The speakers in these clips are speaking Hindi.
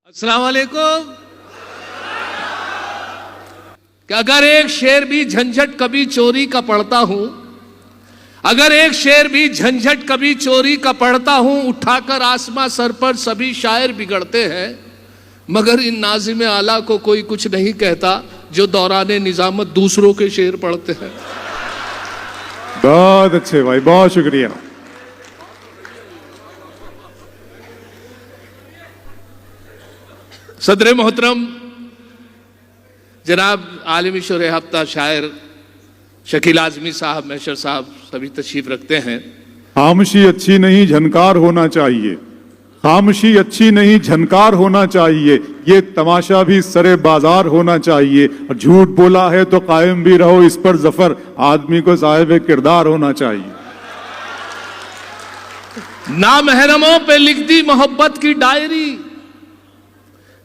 अस्सलाम वालेकुम। कि अगर एक शेर भी झंझट कभी चोरी का पढ़ता हूं, अगर एक शेर भी झंझट कभी चोरी का पढ़ता हूं, उठाकर आसमां सर पर सभी शायर बिगड़ते हैं, मगर इन नाज़िम आला को कोई कुछ नहीं कहता जो दौराने निजामत दूसरों के शेर पढ़ते हैं। बहुत अच्छे भाई, बहुत शुक्रिया। सदर मोहतरम जनाब आलिम शोरे हफ्ता शायर शकील आजमी साहब, मैशर साहब सभी तशरीफ रखते हैं। खामोशी अच्छी नहीं, झनकार होना चाहिए। खामोशी अच्छी नहीं, झनकार होना चाहिए। ये तमाशा भी सरे बाजार होना चाहिए। और झूठ बोला है तो कायम भी रहो इस पर जफर, आदमी को साहिब किरदार होना चाहिए। ना महरमों पे लिख दी मोहब्बत की डायरी,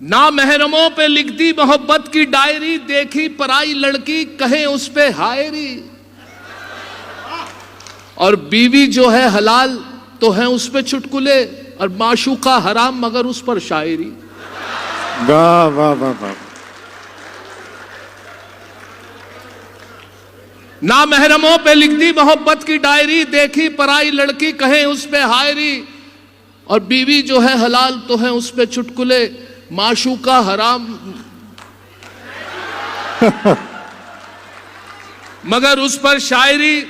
ना महरमों पे लिख दी मोहब्बत की डायरी, देखी पराई लड़की कहे उस पे हायरी। और बीवी जो है हलाल तो है उस पे चुटकुले, और माशूका हराम मगर उस पर शायरी। वाह वाह वाह वाह। ना महरमों पे लिख दी मोहब्बत की डायरी, देखी पराई लड़की कहे उस पे हायरी। और बीवी जो है हलाल तो है उस पे चुटकुले, माशूका हराम मगर उस पर शायरी।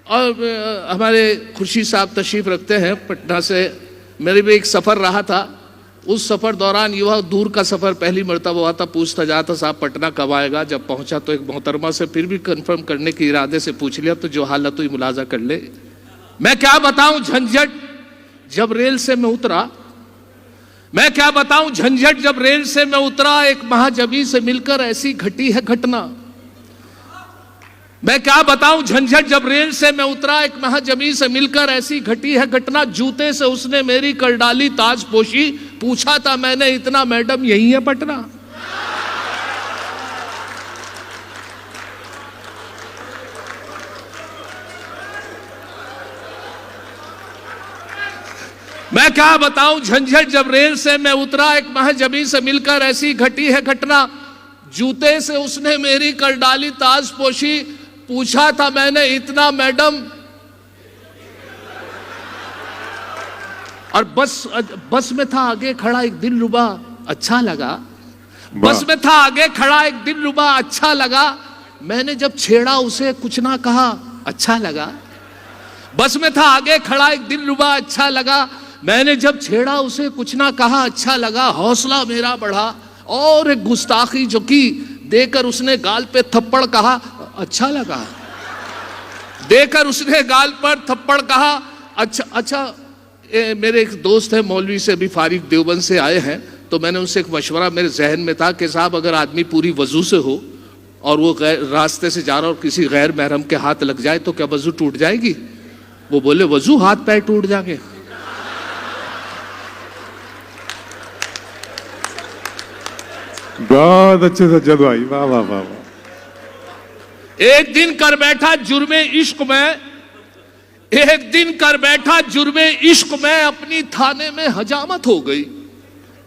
और हमारे खुर्शीद साहब तशरीफ रखते हैं पटना से। मेरे भी एक सफ़र रहा था, उस सफ़र दौरान युवा दूर का सफ़र पहली मरतबा हुआ था। पूछता जाता साहब पटना कब आएगा। जब पहुंचा तो एक मोहतरमा से फिर भी कंफर्म करने के इरादे से पूछ लिया, तो जो हालत हुई मुलाजा कर ले। मैं क्या बताऊं झंझट जब रेल से मैं उतरा, मैं क्या बताऊं झंझट जब रेल से मैं उतरा, एक महाजबी से मिलकर ऐसी घटी है घटना। मैं क्या बताऊं झंझट जब रेल से मैं उतरा, एक महाजबी से मिलकर ऐसी घटी है घटना। जूते से उसने मेरी कर डाली ताजपोशी, पूछा था मैंने इतना मैडम यही है पटना। मैं क्या बताऊं झंझट जब रेल से मैं उतरा, एक महजबी से मिलकर ऐसी घटी है घटना। जूते से उसने मेरी कर डाली ताजपोशी, पूछा था मैंने इतना मैडम। और बस में था आगे खड़ा एक दिलरुबा, अच्छा लगा। बस में था आगे खड़ा एक दिलरुबा, अच्छा लगा। मैंने जब छेड़ा उसे कुछ ना कहा, अच्छा लगा। बस में था आगे खड़ा एक दिलरुबा, अच्छा लगा। मैंने जब छेड़ा उसे कुछ ना कहा, अच्छा लगा। हौसला मेरा बढ़ा और एक गुस्ताखी जो की, देकर उसने गाल पे थप्पड़ कहा, अच्छा लगा। देकर उसने गाल पर थप्पड़ कहा, अच्छा। मेरे एक दोस्त है मौलवी से, अभी फारिग देवबंद से आए हैं, तो मैंने उनसे एक मशवरा मेरे जहन में था कि साहब अगर आदमी पूरी वजू से हो और वो रास्ते से जा रहा और किसी गैर महरम के हाथ लग जाए तो क्या वजू टूट जाएगी? वो बोले वजू हाथ पैर टूट जाएंगे। बहुत अच्छे सज्जद भाई, वाह वाह वाह वाह। एक दिन कर बैठा जुर्मे इश्क में, एक दिन कर बैठा जुर्मे इश्क में, अपनी थाने में हजामत हो गई।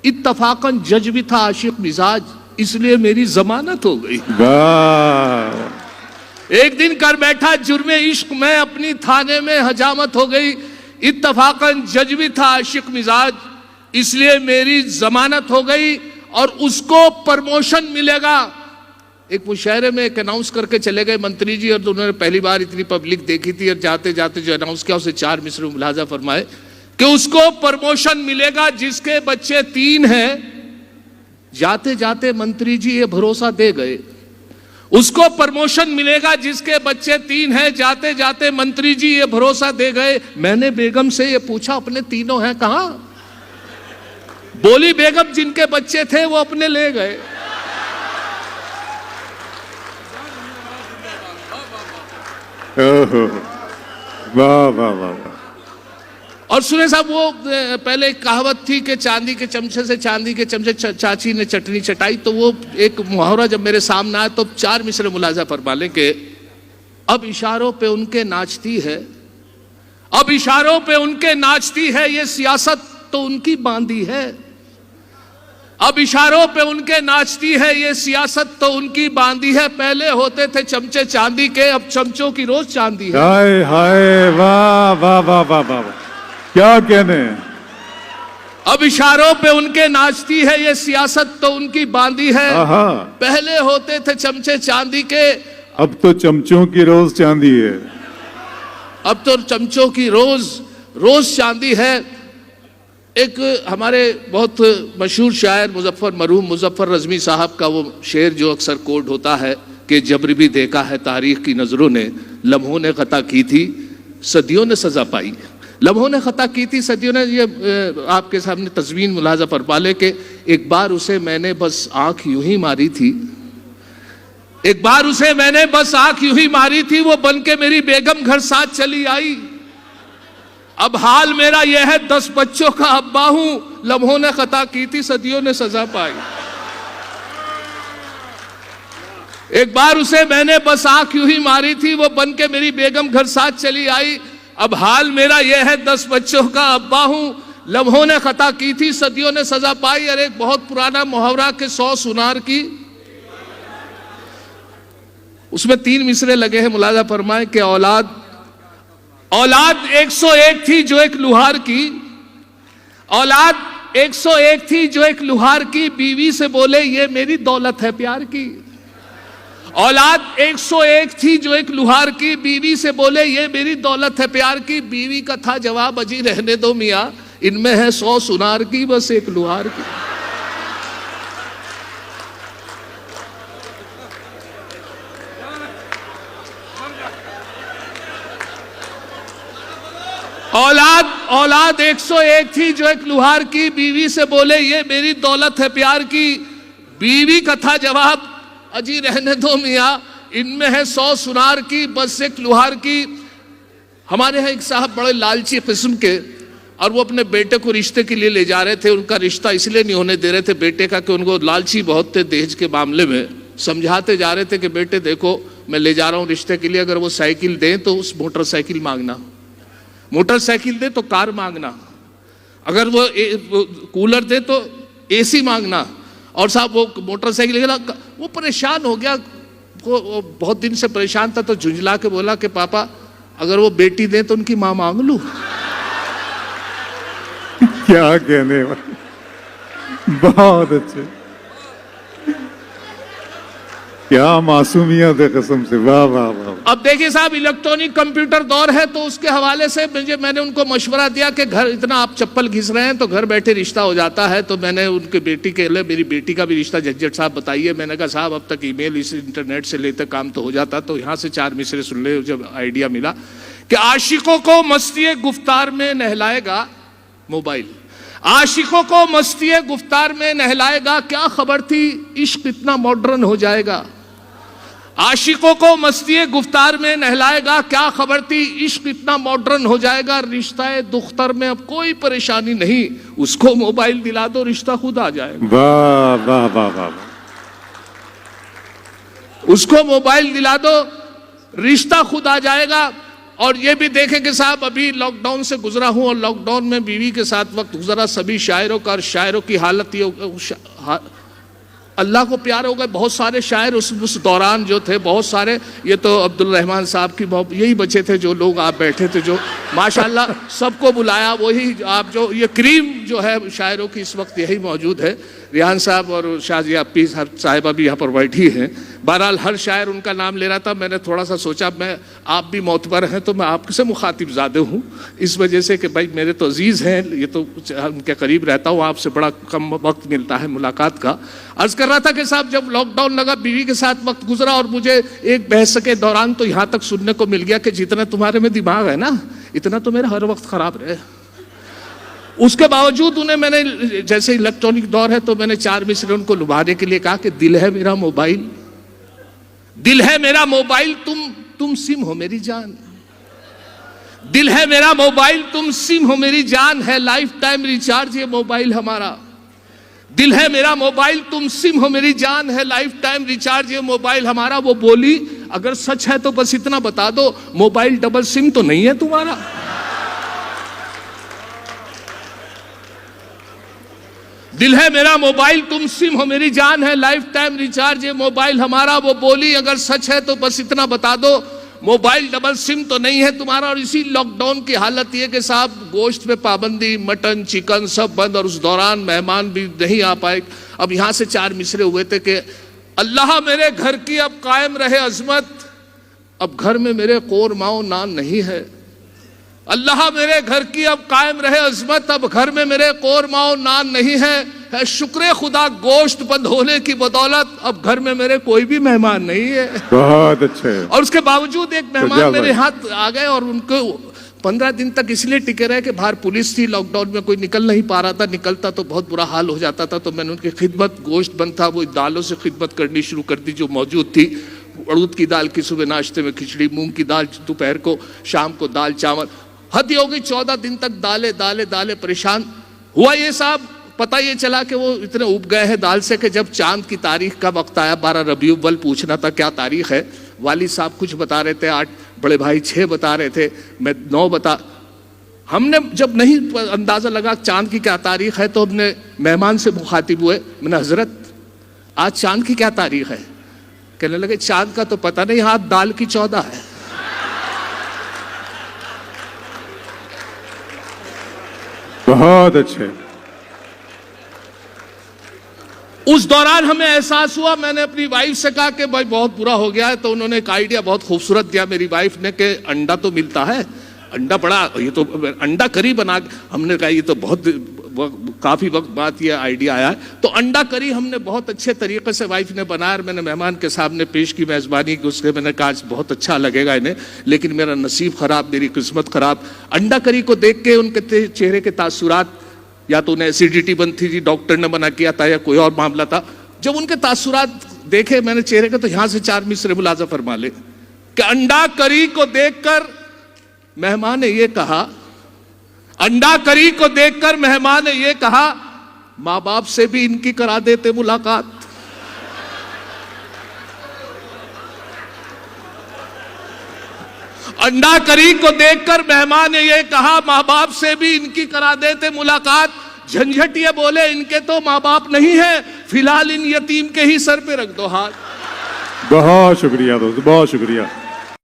इत्तफाकन जज भी था आशिक मिजाज, इसलिए मेरी जमानत हो गई। एक दिन कर बैठा जुर्मे इश्क में, अपनी थाने में हजामत हो गई। इत्तफाकन जज भी था आशिक मिजाज, इसलिए मेरी जमानत हो गई। और उसको प्रमोशन मिलेगा। एक मुशायरे में एक अनाउंस करके चले गए मंत्री जी, और तो उन्होंने पहली बार इतनी पब्लिक देखी थी, और जाते जाते जो अनाउंस किया उसे 4 मिसरे मुलाजा फरमाए कि उसको प्रमोशन मिलेगा जिसके बच्चे 3 हैं। जाते जाते मंत्री जी ये भरोसा दे गए, उसको प्रमोशन मिलेगा जिसके बच्चे 3 हैं। जाते जाते मंत्री जी ये भरोसा दे गए। मैंने बेगम से ये पूछा अपने तीनों हैं कहां? बोली बेगम जिनके बच्चे थे वो अपने ले गए। वाह वाह वाह। और सुने साहब वो पहले एक कहावत थी कि चांदी के चमचे से चांदी के चमचे चाची ने चटनी चटाई, तो वो एक मुहावरा जब मेरे सामने आया तो 4 मिसरे मुलाजा फरमा लें कि अब इशारों पे उनके नाचती है, अब इशारों पे उनके नाचती है, ये सियासत तो उनकी बांधी है। अब इशारों पे उनके नाचती है ये सियासत तो उनकी बांधी है। पहले होते थे चमचे चांदी के, अब चमचों की रोज चांदी है। हाय हाय, वाह वाह वाह वाह वाह, क्या कहने हैं। अब इशारों पे उनके नाचती है ये सियासत तो उनकी बांधी है। पहले होते थे चमचे चांदी के, अब तो चमचों की रोज चांदी है। अब तो चमचों की रोज चांदी है। एक हमारे बहुत मशहूर शायर मरहूम मुजफ्फर रज़मी साहब का वो शेर जो अक्सर कोट होता है कि जबर भी देखा है तारीख की नज़रों ने, लम्हों ने खता की थी सदियों ने सजा पाई। लम्हों ने खता की थी सदियों ने, ये आपके सामने तस्वीर मुलाजा फरमा ले के एक बार उसे मैंने बस आंख यूं ही मारी थी, एक बार उसे मैंने बस आंख यूं ही मारी थी, वो बन के मेरी बेगम घर साथ चली आई। अब हाल मेरा यह है 10 बच्चों का अब्बा हूं, लम्हों ने खता की थी सदियों ने सजा पाई। एक बार उसे मैंने बस आंख यूं ही मारी थी, वो बन के मेरी बेगम घर साथ चली आई। अब हाल मेरा यह है 10 बच्चों का अब्बा हूं, लम्हों ने खता की थी सदियों ने सजा पाई। और एक बहुत पुराना मुहावरा के 100 सुनार की, उसमें 3 मिसरे लगे हैं, मुलाजा फरमाए कि औलाद 101 थी जो एक लुहार की, औलाद 101 थी जो एक लुहार की, बीवी से बोले ये मेरी दौलत है प्यार की। औलाद 101 थी जो एक लुहार की, बीवी से बोले ये मेरी दौलत है प्यार की। बीवी का था जवाब अजी रहने दो मियां, इनमें है 100 सुनार की बस एक लुहार की। औलाद 101 थी जो एक लुहार की, बीवी से बोले ये मेरी दौलत है प्यार की। बीवी का था जवाब अजी रहने दो मियां, इनमें है 100 सुनार की बस एक लुहार की। हमारे यहाँ एक साहब बड़े लालची किस्म के, और वो अपने बेटे को रिश्ते के लिए ले जा रहे थे। उनका रिश्ता इसलिए नहीं होने दे रहे थे बेटे का कि उनको लालची बहुत थे दहेज के मामले में। समझाते जा रहे थे कि बेटे देखो मैं ले जा रहा हूँ रिश्ते के लिए, अगर वो साइकिल दें तो उस मोटरसाइकिल मांगना, मोटरसाइकिल दे तो कार मांगना, अगर वो कूलर दे तो एसी मांगना। और साहब वो मोटरसाइकिल, वो परेशान हो गया, वो बहुत दिन से परेशान था, तो झुंझला के बोला कि पापा अगर वो बेटी दे तो उनकी मां मांग लूं। क्या कहने, बहुत अच्छे, क्या मासूमियत है कसम से, वाह वाह वाह। अब देखिए साहब इलेक्ट्रॉनिक कंप्यूटर दौर है, तो उसके हवाले से मैंने उनको मशवरा दिया कि घर इतना आप चप्पल घिस रहे हैं तो घर बैठे रिश्ता हो जाता है। तो मैंने उनके बेटी के लिए, मेरी बेटी का भी रिश्ता झंझट साहब बताइए। मैंने कहा साहब अब तक ईमेल इस इंटरनेट से लेते काम तो हो जाता, तो यहाँ से 4 मिसरे सुन ले। जब आइडिया मिला कि आशिकों को मस्ती गुफ्तार में नहलाएगा मोबाइल, आशिकों को मस्ती गुफ्तार में नहलाएगा, क्या खबर थी इश्क इतना मॉडर्न हो जाएगा। आशिकों को मस्ती गुफ्तार में नहलाएगा, क्या खबर थी इश्क इतना मॉडर्न हो जाएगा। रिश्ता दुख्तर में अब कोई परेशानी नहीं, उसको मोबाइल दिला दो रिश्ता खुद आ जाएगा। वाह वाह वाह वाह, उसको मोबाइल दिला दो रिश्ता खुद आ जाएगा। और ये भी देखें कि साहब अभी लॉकडाउन से गुजरा हूं, और लॉकडाउन में बीवी के साथ वक्त गुजरा सभी शायरों का, और शायरों की हालत ये अल्लाह को प्यार हो गए। बहुत सारे शायर उस दौरान जो थे, बहुत सारे, ये तो अब्दुल रहमान साहब की यही बचे थे जो लोग आप बैठे थे, जो माशाल्लाह सबको बुलाया। वही आप जो ये क्रीम जो है शायरों की इस वक्त यही मौजूद है। रिहान साहब और शाजिया अपी साहिबा भी यहाँ पर बैठी हैं। बहरहाल हर शायर उनका नाम ले रहा था, मैंने थोड़ा सा सोचा मैं आप भी मौतबर हैं तो मैं आपसे मुखातिब ज़्यादा हूँ, इस वजह से कि भाई मेरे तो अजीज़ हैं, ये तो उनके करीब रहता हूँ, आपसे बड़ा कम वक्त मिलता है मुलाकात का। अर्ज़ कर रहा था कि साहब जब लॉकडाउन लगा बीवी के साथ वक्त गुजरा, और मुझे एक बहस के दौरान तो यहाँ तक सुनने को मिल गया कि जितना तुम्हारे में दिमाग है ना इतना तो मेरा हर वक्त ख़राब रहे। उसके बावजूद उन्हें मैंने, जैसे इलेक्ट्रॉनिक दौर है तो मैंने 4 मिसरे उनको लुभाने के लिए कहा कि दिल है मेरा मोबाइल, दिल है मेरा मोबाइल, तुम सिम हो मेरी जान, दिल है मेरा मोबाइल, तुम सिम हो मेरी जान, है लाइफ टाइम रिचार्ज ये मोबाइल हमारा। दिल है मेरा मोबाइल, तुम सिम हो मेरी जान, है लाइफ टाइम रिचार्ज ये मोबाइल हमारा। वो बोली अगर सच है तो बस इतना बता दो, मोबाइल डबल सिम तो नहीं है तुम्हारा। दिल है मेरा मोबाइल तुम सिम हो मेरी जान है लाइफ टाइम रिचार्ज ये मोबाइल हमारा। वो बोली अगर सच है तो बस इतना बता दो, मोबाइल डबल सिम तो नहीं है तुम्हारा। और इसी लॉकडाउन की हालत ये कि साहब गोश्त पे पाबंदी, मटन चिकन सब बंद, और उस दौरान मेहमान भी नहीं आ पाए। अब यहाँ से 4 मिसरे हुए थे कि अल्लाह मेरे घर की अब कायम रहे अजमत, अब घर में मेरे कोरमाओ नान नहीं है। अल्लाह मेरे घर की अब कायम रहे अजमत, अब घर में मेरे कोरमाओ नान नहीं है। शुक्र खुदा गोश्त बंद होने की बदौलत अब घर में मेरे कोई भी मेहमान नहीं है। बहुत अच्छे। और उसके बावजूद एक मेहमान मेरे हाथ आ गए और उनको 15 दिन तक इसलिए टिके रहे कि बाहर पुलिस थी, लॉकडाउन में कोई निकल नहीं पा रहा था, निकलता तो बहुत बुरा हाल हो जाता था। तो मैंने उनकी खिदमत, गोश्त बंद था, वो दालों से खिदमत करनी शुरू कर दी जो मौजूद थी। उड़द की दाल की सुबह नाश्ते में खिचड़ी, मूंग की दाल दोपहर को, शाम को दाल चावल। हद हो गई, 14 दिन तक दाले दाले दाले। परेशान हुआ ये साहब, पता ये चला कि वो इतने उब गए हैं दाल से कि जब चांद की तारीख का वक्त आया, 12 रबी अव्वल पूछना था क्या तारीख है। वाली साहब कुछ बता रहे थे 8, बड़े भाई 6 बता रहे थे, मैं 9 बता। हमने जब नहीं अंदाजा लगा चांद की क्या तारीख है तो हमने मेहमान से मुखातिब हुए, मैंने हजरत आज चांद की क्या तारीख है। कहने लगे चांद का तो पता नहीं, हाथ दाल की 14 है। बहुत अच्छे। उस दौरान हमें एहसास हुआ, मैंने अपनी वाइफ से कहा कि भाई बहुत बुरा हो गया है। तो उन्होंने एक आइडिया बहुत खूबसूरत दिया मेरी वाइफ ने कि अंडा तो मिलता है, अंडा बड़ा, ये तो अंडा करी बना। हमने कहा ये तो बहुत काफ़ी वक्त बाद ये आइडिया आया है। तो अंडा करी हमने बहुत अच्छे तरीके से वाइफ ने बनाया और मैंने मेहमान के सामने पेश की मेज़बानी की। उसके मैंने कहा बहुत अच्छा लगेगा इन्हें, लेकिन मेरा नसीब ख़राब, मेरी किस्मत ख़राब। अंडा करी को देख के उनके चेहरे के तासुरात, या तो उन्हें एसिडिटी बनती थी, डॉक्टर ने मना किया था, या कोई और मामला था। जब उनके तासुरात देखे मैंने चेहरे के, तो यहाँ से 4 मिसरे मुलाजा फरमा ले कि अंडा करी को देखकर मेहमान ने ये कहा, अंडा करी को देखकर मेहमान ने ये कहा, माँ बाप से भी इनकी करा देते मुलाकात। अंडा करी को देखकर मेहमान ने ये कहा, माँ बाप से भी इनकी करा देते मुलाकात। झंझट ये बोले इनके तो माँ बाप नहीं है, फिलहाल इन यतीम के ही सर पे रख दो हाथ। बहुत शुक्रिया दोस्त, बहुत शुक्रिया।